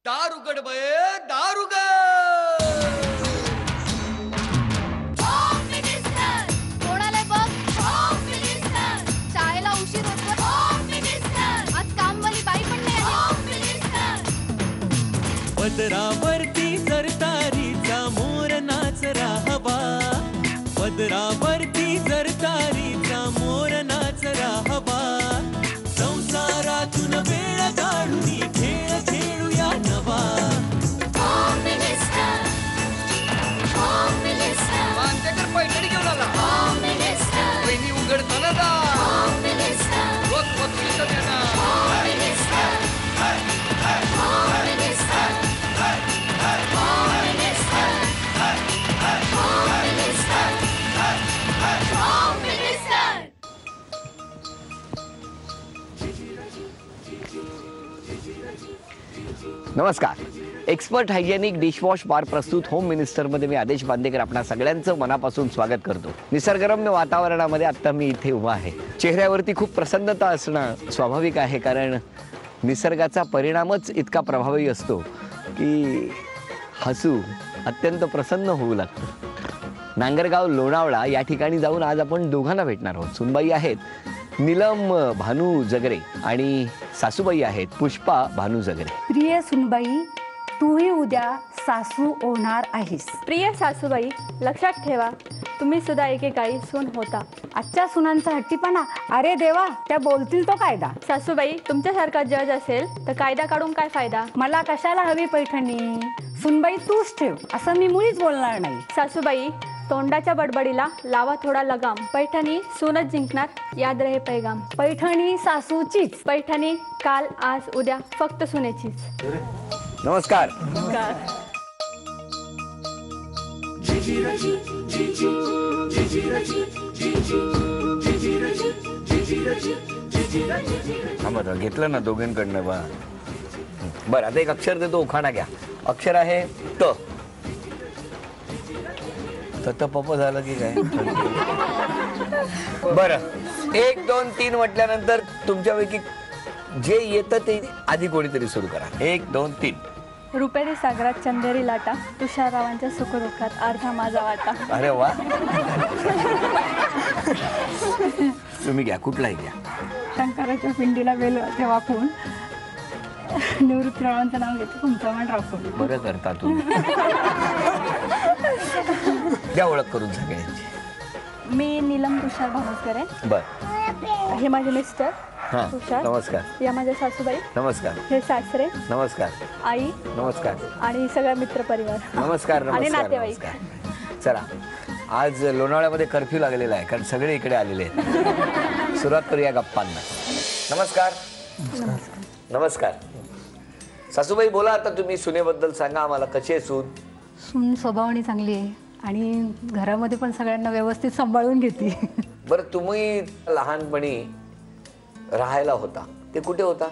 दारुगड बये दारुगड. कोणाला बघ शाळेला उशीर होतो. आज कामवाली बाई पण नाही आली. पदरावरती सरतारीचा मोर नाचरा हवा, पदरावरती सरतारीचा मोर नाचरा हवा. संसारातून वेळ काढून खेळ खेळूया नवा. मानतेकर पैठणी घेऊन आला. वहिनी उघडताना दा रोज वकिलीचं देणार. नमस्कार. एक्सपर्ट हायजेनिक डिशवॉश बार प्रस्तुत होम मिनिस्टरमध्ये मी आदेश बांदेकर आपणा सगळ्यांचं मनापासून स्वागत करतो. निसर्गरम्य वातावरणामध्ये आता मी इथे उभा आहे. चेहऱ्यावरती खूप प्रसन्नता असणं स्वाभाविक आहे, कारण निसर्गाचा परिणामच इतका प्रभावी असतो की हसू अत्यंत प्रसन्न होऊ लागतं. नांगरगाव लोणावळा या ठिकाणी जाऊन आज आपण दोघांना भेटणार आहोत. सुनबाई आहेत नीलम भानू जगरे आणि सासूबाई आहेत पुष्पा भानू जगरे. प्रिय सुनबाई, तूही उद्या सासू होणार आहेस. प्रिय सासूबाई, लक्षात ठेवा, तुम्ही सुद्धा एकेकाळी सून होता. आजच्या सुनांचा हट्टीपणा, अरे देवा, त्या बोलतील तो कायदा. सासूबाई, तुमच्यासारखा जज असेल तर कायदा काढून काय फायदा. मला कशाला हवी पैठणी? सुनबाई तूच ठेव, असं मी मुळीच बोलणार नाही. सासूबाई, तोंडाच्या बडबडीला लावा थोडा लगाम. पैठणी सूनच जिंकणार, याद रहे पैगाम. पैठणी सासूचीच. पैठणी काल आज उद्या फक्त सुनेचीच. नमस्कार. बरं घेतलं ना दोघांकडनं बा. बरं आता एक अक्षर देतो, उखाणा घ्या. अक्षर आहे त. त पप झालं की काय? बरं 1 2 3 म्हटल्यानंतर तुमच्यापैकी जे येतं ते आधी कोणीतरी सुरू करा. 1 2 3. रुपेरी सागरात चंदेरी लाटा, तुषाररावांच्या सुखदुःखात अर्धा माझा वाटा. अरे वा. तुम्ही घ्या, कुठलाही घ्या. शंकराच्या पिंडीला वेल वाकून निवृत्तीरावांचं नाव घेतो, तुमचं मन राखून. बरं करता तुम्ही. द्या ओळख करून सगळ्यांची. मी नीलम तुषार भानुसकर. बर. हे माझे मिस्टर हां तुषार. नमस्कार. या माझ्या सासूबाई. नमस्कार. हे सासरे. नमस्कार. आई. नमस्कार. आणि सगळा मित्र परिवार. नमस्कार. आणि नमस्कार. नातेवाईक. नमस्कार. चला, आज लोणावळ्यामध्ये कर्फ्यू लागलेला आहे, कारण सगळे इकडे आलेले आहेत. सुरुवात करूया गप्पांना. नमस्कार. नमस्कार. सासूबाई बोला आता, तुम्ही सुनेबद्दल सांगा आम्हाला. कशी आहे सून? सून स्वभावाने चांगली आहे आणि घरामध्ये पण सगळ्यांना व्यवस्थित सांभाळून घेते. बरं, तुम्ही लहानपणी राहायला होता ते कुठे होता?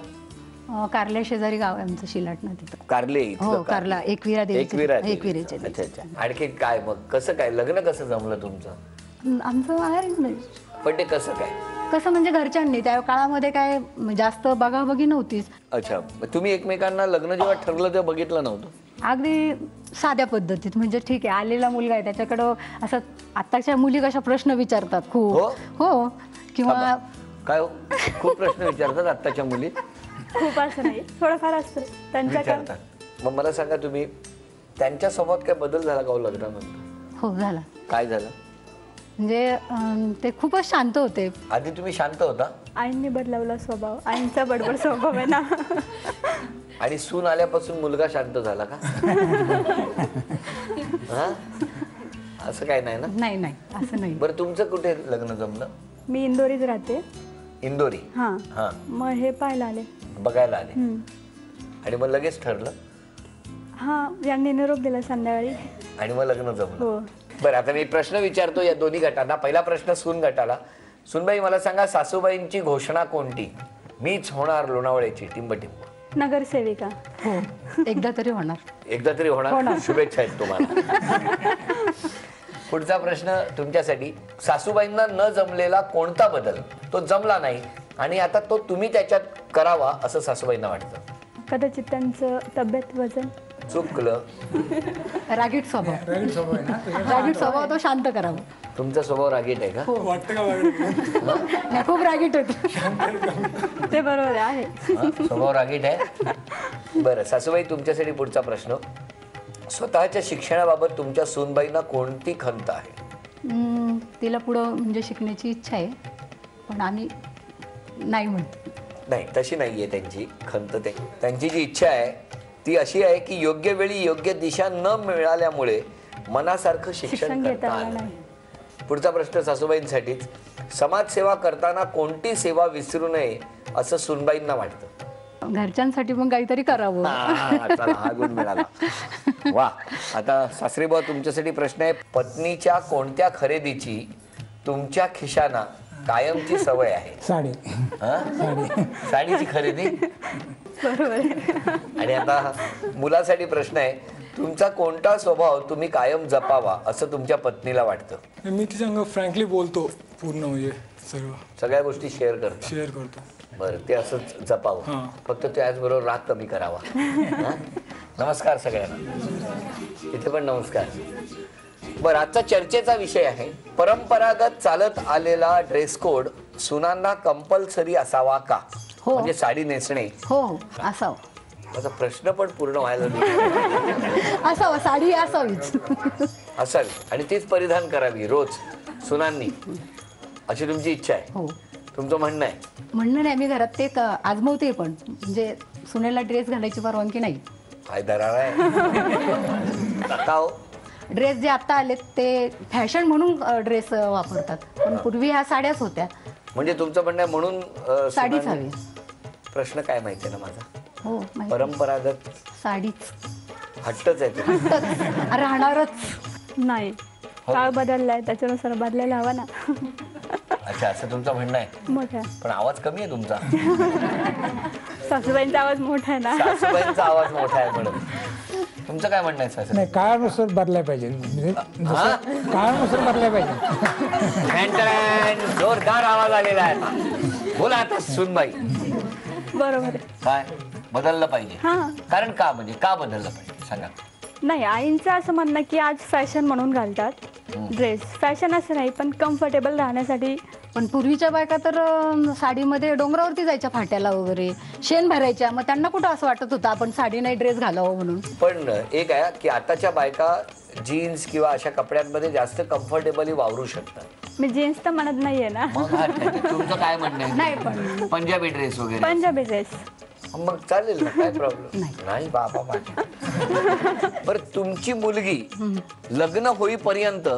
कारल्या शेजारी गाव आहे आमचं, शिलाटणं तिथं. कारले? हो, कारला. एकविरा एकविराचे. अच्छा. आणखी काय मग, कसं काय लग्न कसं जमलं तुमचं? आमचं आहे नाही. पण ते कसं काय? कसं म्हणजे घरच्यांनी त्या काळामध्ये काय जास्त बघाबघी नव्हतीच. अच्छा, तुम्ही एकमेकांना लग्न जेव्हा ठरलं तेव्हा बघितलं नव्हतं? अगदी साध्या पद्धतीत. म्हणजे ठीक आहे, आलेला मुलगा आहे त्याच्याकडं असं, आताच्या मुली कशा प्रश्न विचारतात खूप. हो. किंवा काय हो, खूप प्रश्न विचारतात आत्ताच्या मुली? खूप असं नाही, थोडंफार असतं त्यांच्या काय. मग मला सांगा, तुम्ही त्यांच्या स्वभावात काय बदल झाला का हो लग्नानंतर? हो झाला. काय झालं? म्हणजे ते खूपच शांत होते. आधी तुम्ही शांत होता? आईंनी बदलवला स्वभाव. आईंचा बडबड स्वभाव आहे ना. आणि सून आल्यापासून मुलगा शांत झाला का? असं काय नाही ना? नाही, असं नाही. बरं, तुमचं कुठे लग्न जमलं? मी इंदोरीत राहते. इंदोरी? हां. हां. मग हे पाहायला आले, बघायला आले. आणि मग लगेच ठरलं? हां, यांनी निरोप दिला संध्याकाळी आणि मग लग्न जमलं. हो. बरं, आता मी प्रश्न विचारतो या दोन्ही गटांना. पहिला प्रश्न सून गटाला. सुनबाई, मला सांगा, सासूबाईंची घोषणा कोणती? मीच होणार लोणावळ्याची टिंबटिंब नगरसेविका. हो, एकदा तरी होणार. एकदा तरी होणार. शुभेच्छा आहेत तुम्हाला. पुढचा प्रश्न तुमच्यासाठी. सासूबाईंना न जमलेला कोणता बदल तो जमला नाही आणि आता तो तुम्ही त्याच्यात करावा असं सासूबाईंना वाटतं? कदाचित त्यांचं तब्येत वजन. चुकलं. रागीट स्वभाव रागीट स्वभाव तो शांत करावा. तुमचा स्वभाव रागीट आहे का? वाटतं का बघा? नाही, खूप रागीट होतो. ते बरोबर आहे. हा, स्वभाव रागीट आहे. बरं सासूबाई, तुमच्यासाठी पुढचा प्रश्न. स्वतःच्या शिक्षणाबाबत तुमच्या सूनबाईंना कोणती खंत आहे? तिला पुढं म्हणजे शिकण्याची इच्छा आहे, पण आम्ही नाही म्हणतो. नाही, तशी नाहीये त्यांची खंत. त्यांची जी इच्छा आहे ती अशी आहे की योग्य वेळी योग्य दिशा न मिळाल्यामुळे मनासारखं शिक्षण करता आलं नाही. पुढचा प्रश्न सासूबाईंसाठीच. समाजसेवा करताना कोणती सेवा विसरू नये असं सूनबाईंना वाटतं? घरच्यांसाठी पण काहीतरी करावं. चला, हा गुण मिळाला. वा. आता सासरेबुवा, तुमच्यासाठी प्रश्न आहे. पत्नीच्या कोणत्या खरेदीची तुमच्या खिशाना कायमची सवय आहे? साडी. साडीची खरेदी. बरोबर. आणि आता मुलासाठी प्रश्न आहे. तुमचा कोणता स्वभाव तुम्ही कायम जपावा असं तुमच्या पत्नीला वाटतं? मी तिच्या फ्रँकली बोलतो, पूर्ण म्हणजे सगळ्या गोष्टी शेअर करतो. शेअर करतो. बरं, ते असंच जपावं. हां. फक्त त्याचबरोबर राग कमी करावा. हां? नमस्कार सगळ्यांना. इथे पण नमस्कार. बरं, आजचा चर्चेचा विषय आहे परंपरागत चालत आलेला ड्रेस कोड सुनांना कंपल्सरी असावा का? हो. म्हणजे साडी नेसणे. हो, असावं. माझा प्रश्न पण पूर्ण व्हायला नाही. असावं, साडी असावीच. असावी आणि तीच परिधान करावी रोज सुनांनी, अशी तुमची इच्छा आहे? हो. तुमचं म्हणणं आहे? म्हणणं नाही, मी घरात ते आजमावते पण, म्हणजे सुनेला ड्रेस घालायची परवानगी नाही. काय दरार आहे का हो? ड्रेस जे आता आलेत ते फॅशन म्हणून ड्रेस वापरतात, पण पूर्वी ह्या साड्याच होत्या. म्हणजे तुमचं म्हणणं आहे म्हणून साडीच सुनांनी- हवी. प्रश्न काय माहितीये ना माझा? हो, माहिती. परंपरागत साडीच हट्टच आहे ते. राहणारच. नाही, काळ बदललाय, त्याच्यानुसार बदलायला हवा ना. अच्छा, असं तुमचं म्हणणं आहे. मोठा. पण आवाज कमी आहे तुमचा. सासूबाईंचा आवाज मोठा आहे ना. सासूबाईंचा आवाज मोठा आहे म्हणून. तुमचं काय म्हणणं आहे सासू? नाही, काळानुसार बदलाय पाहिजे. म्हणजे जसं काळानुसार बदलाय पाहिजे. जोरदार आवाज आलेला आहे. बोला आता सुनबाई. बरोबर आहे. काय बदललं पाहिजे? हां. कारण का, म्हणजे का बदललं पाहिजे सांगा. नाही, आईंचं असं म्हणणं की आज फॅशन म्हणून घालतात ड्रेस. फॅशन असं नाही, पण कम्फर्टेबल राहण्यासाठी. पण पूर्वीच्या बायका तर साडीमध्ये डोंगरावरती जायच्या फाट्याला वगैरे, शेण भरायच्या. मग त्यांना कुठं असं वाटत होतं आपण साडी नाही ड्रेस घालावं म्हणून? पण एक आहे की आताच्या बायका जीन्स किंवा अशा कपड्यांमध्ये जास्त कम्फर्टेबली वावरू शकतात. मी जीन्स तर म्हणत नाहीये ना. मग हा ठीक आहे. तुमचं काय म्हणणं आहे? नाही, पण पंजाबी ड्रेस वगैरे. पंजाबी ड्रेस. मग चालेल ना, काय प्रॉब्लेम नाही बाबा माझ्या. बरं, तुमची मुलगी लग्न होईपर्यंत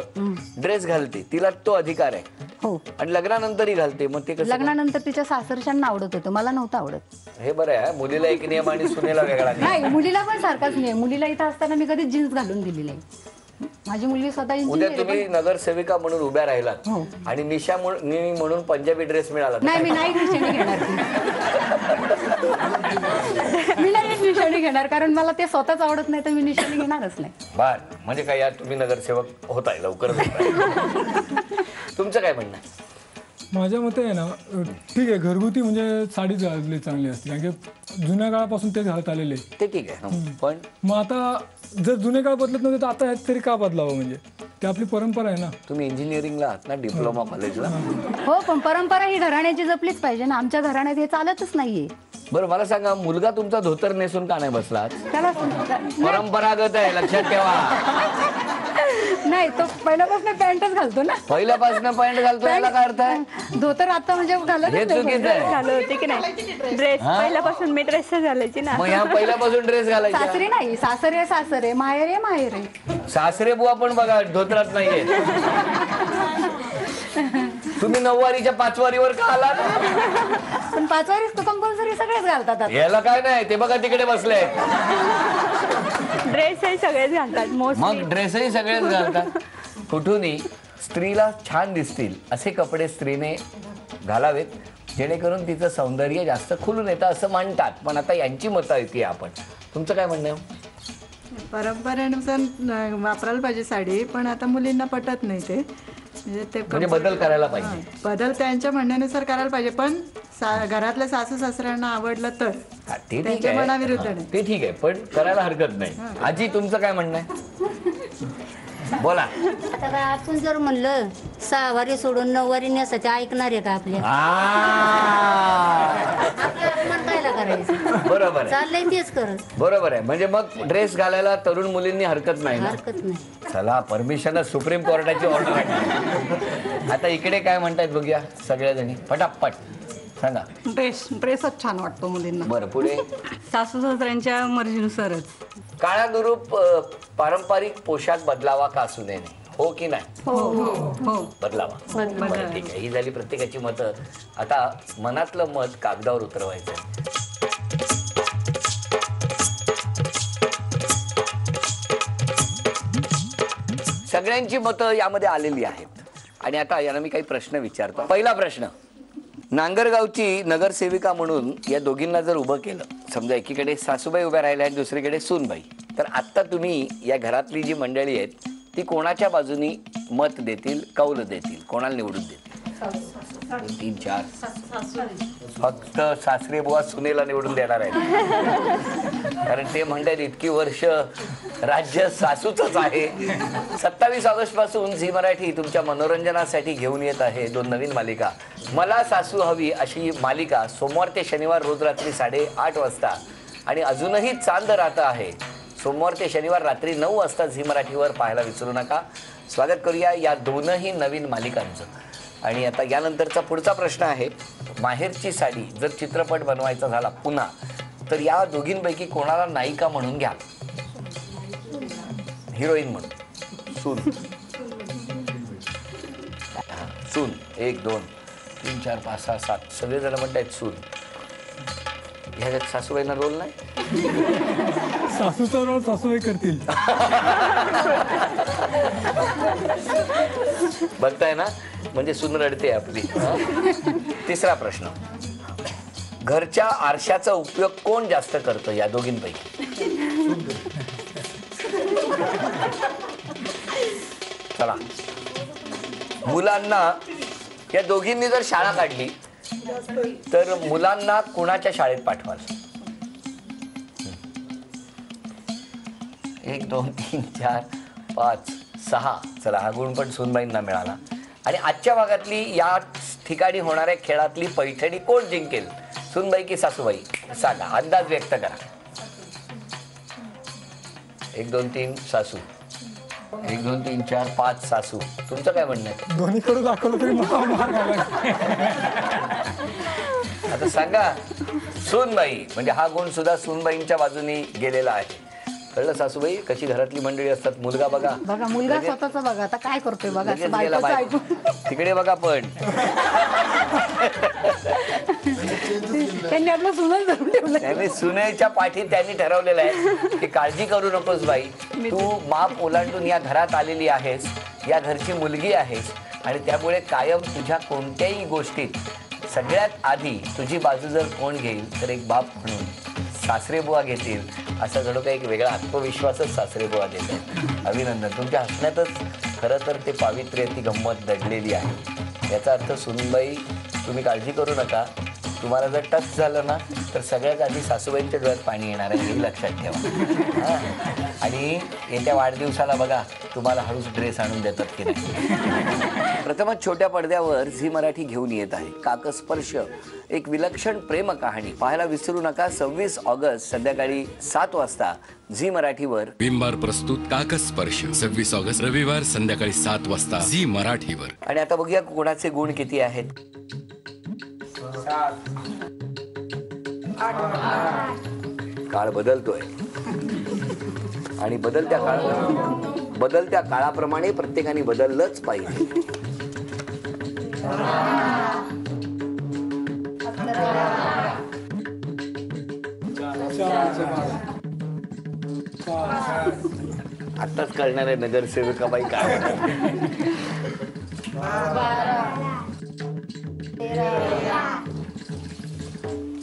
ड्रेस घालते, तिला तो अधिकार आहे. हो. आणि लग्नानंतरही घालते, मग ते कसं? लग्नानंतर तिच्या सासरच्यांना आवडत होतं, मला नव्हतं आवडत. हे बरं आहे. मुलीला एक नियम आणि सुनेला वेगळा नियम. नाही, मुलीला पण सारखाच नाही. मुलीला इथं असताना मी कधीच जीन्स घालून दिली नाही. माझी मुलगी स्वतः उद्या इंजिनियर तुम्ही नगरसेविका म्हणून उभ्या राहिलात हो. आणि निशा म्हणून पंजाबी ड्रेस मिळाला तर नाही, मी नाही निशाणी घेणार. मी नाही निशाणी घेणार, कारण मला ते स्वतःच आवडत नाही, तर मी निशाणी घेणारच नाही. बर, म्हणजे काय यार, तुम्ही नगरसेवक होताय लवकरच होताय. तुमचं काय म्हणणं आहे? माझ्या मते आहे ना, ठीक आहे, घरगुती म्हणजे साडीच घालली चांगली असते, कारण की जुन्या काळापासून तेच घालत आलेले. ते ठीक आहे, पण मग आता जर जुने काळ बदलत नव्हते तर आता ह्यात तरी का बदलावं? म्हणजे ती आपली परंपरा आहे ना. तुम्ही इंजिनिअरिंगला आहात ना, डिप्लोमा कॉलेजला. हो, पण परंपरा ही घराण्याची जपलीच पाहिजे ना. आमच्या घराण्यात हे चालतच नाहीये. बरं, मला सांगा, मुलगा तुमचा धोतर नेसून का नाही बसला? त्याला परंपरागत आहे, लक्षात ठेवा. नाही, तो पहिल्यापासून पॅन्टच घालतो ना. पहिल्यापासून पॅन्ट घालतो, याला काय अर्थ आहे? धोतर आता म्हणजे घालत हे चुकीचं आहे. घालत होती की नाही ड्रेस? पहिल्यापासून मी ड्रेस घालायची ना. मग ह्या पहिल्यापासून ड्रेस घालायचा. सासरी नाही, सासरे सासरे, माहेर आहे माहेर आहे. सासरे बुवा पण बघा धोत्रात नाहीये. तुम्ही 9वारीच्या 5वारीवर का आलात? पण 5 वारीस तो कंपल्सरी सगळेच घालतात आता. याला काय नाही, ते बघा तिकडे बसले. ड्रेस हे सगळेच घालतात मोस्टली. मग ड्रेसही सगळेच घालतात. कुठूनही स्त्रीला छान दिसतील असे कपडे स्त्रीने घालावेत, जेणेकरून तिचं सौंदर्य जास्त खुलून येतं असं म्हणतात. पण आता यांची मतं ऐकूया आपण. तुमचं काय म्हणणं आहे? परंपरेनुसार वापरायला पाहिजे साडी, पण आता मुलींना पटत नाही ते. म्हणजे बदल करायला पाहिजे. बदल त्यांच्या म्हणण्यानुसार करायला पाहिजे, पण घरातल्या सासू सासऱ्यांना आवडलं तर हा, ते ठीक त्यांच्या आहे मनाविरुद्ध नाही. ते ठीक आहे पण करायला हरकत नाही. आजी तुमचं काय म्हणणं आहे बोला. आता काय आपण जर म्हणलं 6 वारी सोडून 9 वारी नेसायचे ऐकणार आहे का आपल्या? आपण कायला करायचं? बरोबर आहे चाललंय तेच करत. बरोबर आहे. म्हणजे मग ड्रेस घालायला तरुण मुलींनी हरकत नाही ना? हरकत नाही. चला परमिशन सुप्रीम कोर्टाची ऑर्डर आहे. आता इकडे काय म्हणतायत बघूया सगळ्या जणी फटाफट सांगा. ड्रेसच छान वाटतो मुलींना. बरं पुढे. सासू सासऱ्यांच्या मर्जीनुसारच. काळानुरूप पारंपरिक पोशाख बदलावा का असू नये हो की नाही? हो बदलावा. बरं, ठीक आहे. ही झाली प्रत्येकाची मतं. आता मनातलं मत कागदावर उतरवायचं. सगळ्यांची मतं यामध्ये आलेली आहेत आणि आता यांना मी काही प्रश्न विचारतो. पहिला प्रश्न, नांगरगावची नगरसेविका म्हणून या दोघींना जर उभं केलं, समजा एकीकडे सासूबाई उभ्या राहिल्या आणि दुसरीकडे सूनबाई, तर आत्ता तुम्ही या घरातली जी मंडळी आहेत ती कोणाच्या बाजूनी मत देतील, कौल देतील, कोणाला निवडून देतील? 3 4 फक्त सासरे बुवा सुनेला निवडून देणार आहेत कारण ते म्हणतात इतकी वर्ष राज्य सासूचंच आहे. 27 ऑगस्ट पासून झी मराठी तुमच्या मनोरंजनासाठी घेऊन येत आहे 2 नवीन मालिका. मला सासू हवी अशी मालिका सोमवार ते शनिवार रोज रात्री 8:30 वाजता आणि अजूनही चांद राहतं आहे सोमवार ते शनिवार रात्री 9 वाजता झी मराठीवर पाहायला विसरू नका. स्वागत करूया या 2ही नवीन मालिकांचं. आणि आता यानंतरचा पुढचा प्रश्न आहे, माहेरची साडी जर चित्रपट बनवायचा झाला पुन्हा तर या दोघींपैकी कोणाला नायिका म्हणून घ्या? हिरोईन म्हणून. सून. सून. 1 2 3 4 5 6 7 सगळेजण म्हणतायत सून. ह्याच्यात सासूबाईंना रोल नाही? सासूचा रोल सासूबाई करतील. बघताय ना, म्हणजे सून रडते आपली. तिसरा प्रश्न, घरच्या आरशाचा उपयोग कोण जास्त करतं या दोघींपैकी? चला, मुलांना या दोघींनी जर शाळा काढली तर मुलांना कुणाच्या शाळेत पाठवाल? 1 2 3 4 5 6. चला, हा गुण पण सूनबाईंना मिळाला. आणि आजच्या भागातली या ठिकाणी होणाऱ्या खेळातली पैठणी कोण जिंकेल, सूनबाई की सासूबाई? सांगा, अंदाज व्यक्त करा. 1 2 3 सासू. 1 2 3 4 5 सासू. तुमचं काय म्हणणं आहे? दोन्हीकडे दाखवलं तरी मला मार्ग आला. आता सांगा. सूनबाई, म्हणजे हा गुण सुद्धा सूनबाईंच्या बाजूनी गेलेला आहे. कळलं सासूबाई कशी घरातली मंडळी असतात? मुलगा बघा बघा, मुलगा स्वतःचा बघा आता काय करतोय बघा. लगेच गेला बायको. तिकडे बघा पण त्यांनी आपलं सुनच धरून ठेवलं. त्याने सुनेच्या पाठी त्यांनी ठरवलेलं आहे की काळजी करू नकोस बाई, तू माप ओलांडून या घरात आलेली आहेस, या घरची मुलगी आहेस आणि त्यामुळे कायम तुझ्या कोणत्याही गोष्टीत सगळ्यात आधी तुझी बाजू जर कोण घेईल तर एक बाप म्हणून सासरेबुवा घेतील. असा जणू काही एक वेगळा आत्मविश्वासच सासरेबुवा देत आहेत. अभिनंदन. तुमच्या हसण्यातच खरं तर ते पावित्र्य, ती गंमत दडलेली आहे. याचा अर्थ सुनबाई तुम्ही काळजी करू नका, तुम्हाला जर टच झालं ना तर सगळ्यात आधी सासूबाईंच्या डोळ्यात पाणी येणार आहे, हे लक्षात ठेवा. आणि येत्या वाढदिवसाला बघा तुम्हाला हळूच ड्रेस आणून देतात की नाही. प्रथमच छोट्या पडद्यावर झी मराठी घेऊन येत आहे काकस्पर्श, एक विलक्षण प्रेम कहाणी. पाहायला विसरू नका 26 ऑगस्ट संध्याकाळी 7 वाजता झी मराठीवर. बिंबार प्रस्तुत काकस्पर्श 26 ऑगस्ट रविवार संध्याकाळी 7 वाजता झी मराठीवर. आणि आता बघूया कोणाचे गुण किती आहेत. काळ बदलतोय आणि बदलत्या काळाप्रमाणे प्रत्येकाने बदललंच पाहिजे. आताच कळणार आहे नगरसेविका बाई काय.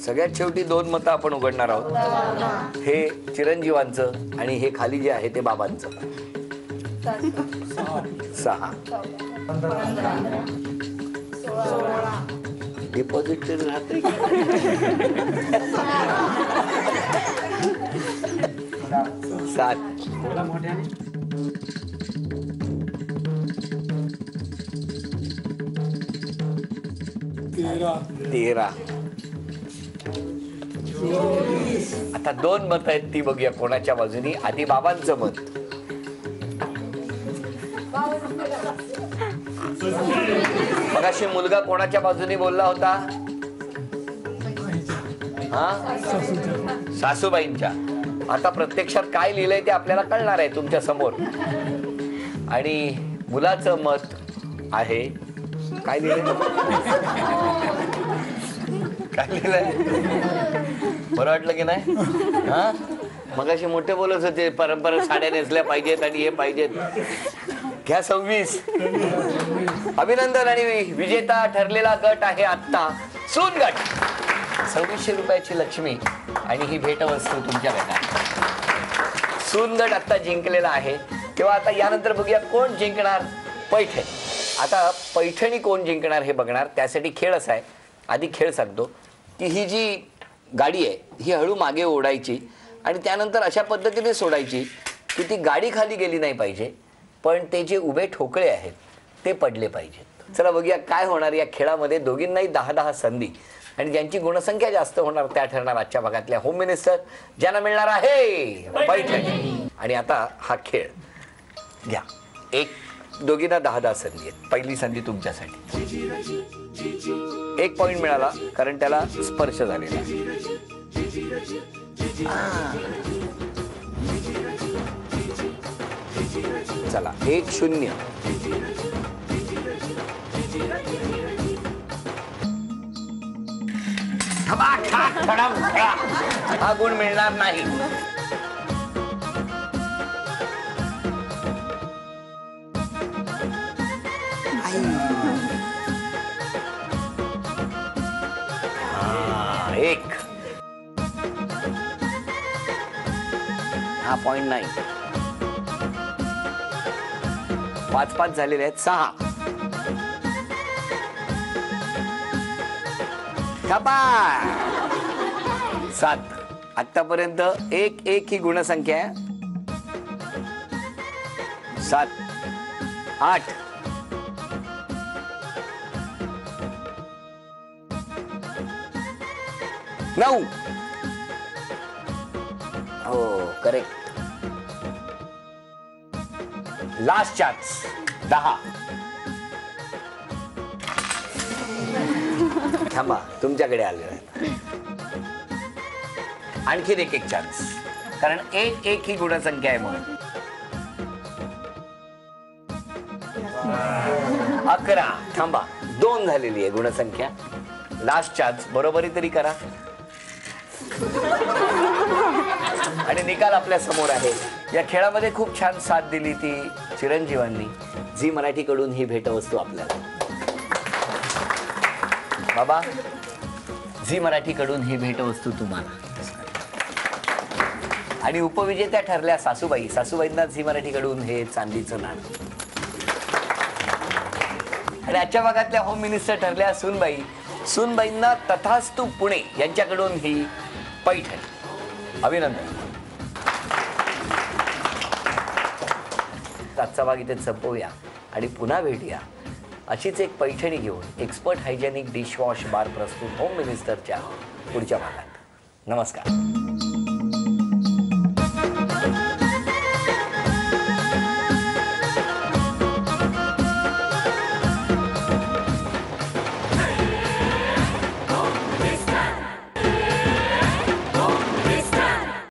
सगळ्यात शेवटी 2 मतं आपण उघडणार आहोत. हे चिरंजीवांचं आणि हे खाली जे आहे ते बाबांचं. 6 डिपॉझिट राहते सात 13. आता 2 मत आहेत ती बघूया कोणाच्या बाजूनी. आधी बाबांचं मत. मगाशी मुलगा कोणाच्या बाजूनी बोलला होता? सासूबाईंच्या. आता प्रत्यक्षात काय लिहिलंय ते आपल्याला कळणार आहे तुमच्या समोर. आणि मुलाचं मत आहे काय लिहिलंय? काय लिहिलंय? बरं वाटलं की नाही? हा मगाशी मोठे बोलत होते परंपरा साड्या नेसल्या पाहिजेत आणि हे पाहिजेत. घ्या 26. अभिनंदन. आणि विजेता ठरलेला गट आहे आत्ता सून गट. 2600 रुपयाची लक्ष्मी आणि ही भेटवस्तू तुमच्या गटात. सून गट आत्ता जिंकलेला आहे. तेव्हा आता यानंतर बघूया कोण जिंकणार. पैठणी. आता पैठणी कोण जिंकणार हे बघणार. त्यासाठी खेळ असा आहे. आधी खेळ सांगतो की ही जी गाडी आहे ही हळू मागे ओढायची आणि त्यानंतर अशा पद्धतीने सोडायची की ती गाडी खाली गेली नाही पाहिजे, पण ते जे उभे ठोकळे आहेत ते पडले पाहिजेत. चला बघूया काय होणार या खेळामध्ये. दोघींनाही 10-10 संधी आणि ज्यांची गुणसंख्या जास्त होणार त्या ठरणार आजच्या भागातल्या होम मिनिस्टर, ज्यांना मिळणार आहे पैठणी. आणि आता हा खेळ घ्या. दोघींना 10-10 संधी आहेत. पहिली संधी तुमच्यासाठी. 1 पॉइंट मिळाला कारण त्याला स्पर्श झालेला. चला 1-0. हा गुण मिळणार नाही. एक. हा पॉइंट नाही. 5-5 झालेले आहेत. 6. 7. आतापर्यंत 1-1 ही गुणसंख्या आहे. 7. 8. 9. हो करेक्ट. Last chance 10. थांबा तुमच्याकडे आलेला आहे. आणखीन एक चान्स कारण 1-1 ही गुणसंख्या आहे म्हणून. 11. थांबा 2 झालेली आहे गुणसंख्या. लास्ट चान्स बरोबरी तरी करा. आणि निकाल आपल्या समोर आहे. या खेळामध्ये खूप छान साथ दिली ती चिरंजीवांनी. झी मराठीकडून ही भेटवस्तू आपल्याला. बाबा झी मराठीकडून ही भेटवस्तू तुम्हाला. आणि उपविजेत्या ठरल्या सासूबाई. सासूबाईंना झी मराठीकडून हे चांदीचं नाणं. आणि आजच्या भागातल्या होम मिनिस्टर ठरल्या सूनबाई. सूनबाईंना तथास्तू पुणे यांच्याकडून ही पैठणी. अभिनंदन. आजचा भाग इथे संपवूया आणि पुन्हा भेटूया अशीच एक पैठणी घेऊन एक्सपर्ट हायजेनिक डिशवॉश बार प्रस्तुत होम मिनिस्टरच्या पुढच्या भागात. नमस्कार.